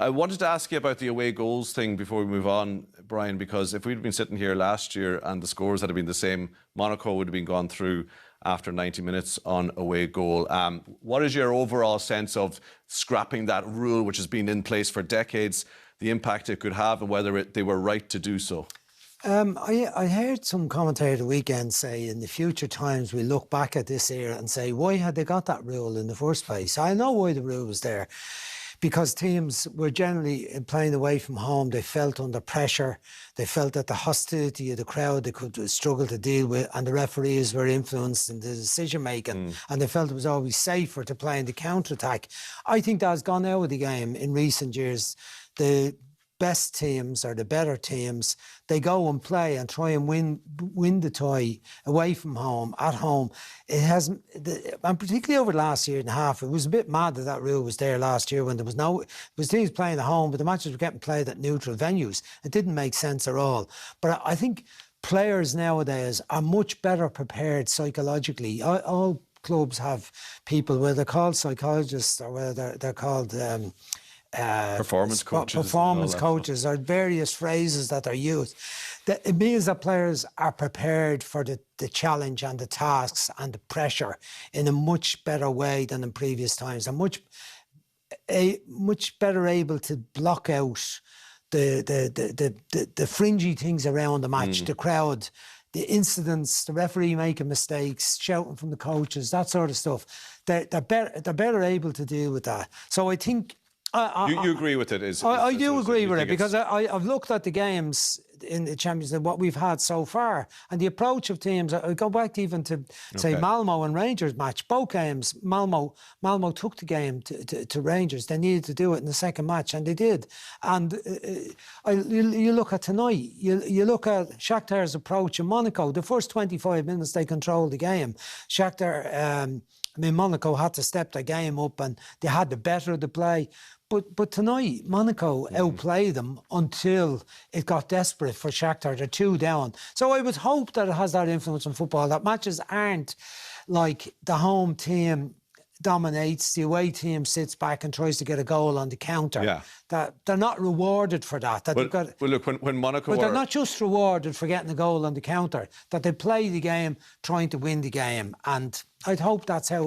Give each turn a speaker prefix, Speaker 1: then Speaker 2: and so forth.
Speaker 1: I wanted to ask you about the away goals thing before we move on, Brian, because if we'd been sitting here last year and the scores had been the same, Monaco would have been gone through after 90 minutes on away goal. What is your overall sense of scrapping that rule, which has been in place for decades, the impact it could have, and whether they were right to do so?
Speaker 2: I heard some commentator the weekend say in the future times we look back at this era and say, why had they got that rule in the first place? I know why the rule was there. Because teams were generally playing away from home, they felt under pressure, they felt that the hostility of the crowd they could struggle to deal with, and the referees were influenced in the decision-making, and they felt it was always safer to play in the counter-attack. I think that has gone out of the game in recent years. The best teams or the better teams, they go and play and try and win the tie away from home, at home. It hasn't, and particularly over the last year and a half, it was a bit mad that rule was there last year when there was teams playing at home, but the matches were getting played at neutral venues. It didn't make sense at all. But I think players nowadays are much better prepared psychologically. All clubs have people, whether they're called psychologists or whether they're called
Speaker 1: performance
Speaker 2: coaches or various phrases that are used. It means that players are prepared for the challenge and the tasks and the pressure in a much better way than in previous times. They're much better able to block out the fringy things around the match, the crowd, the incidents, the referee making mistakes, shouting from the coaches, that sort of stuff. They're better able to deal with that. So I think
Speaker 1: you agree with it?
Speaker 2: I do agree with it, because I've looked at the games in the Champions League, what we've had so far, and the approach of teams. I go back even to, say, Malmo and Rangers match. Both games, Malmo took the game to Rangers. They needed to do it in the second match, and they did. And you look at tonight, you look at Shakhtar's approach in Monaco. The first 25 minutes, they controlled the game. Shakhtar, Monaco had to step their game up, and they had the better of the play. But tonight, Monaco outplayed them until it got desperate for Shakhtar. They're 2 down. So I would hope that it has that influence on football, that matches aren't like the home team dominates, the away team sits back and tries to get a goal on the counter.
Speaker 1: Yeah.
Speaker 2: That they're not rewarded for that.
Speaker 1: Well, look, when Monaco...
Speaker 2: But they're not just rewarded for getting a goal on the counter, that they play the game trying to win the game. And I'd hope that's how...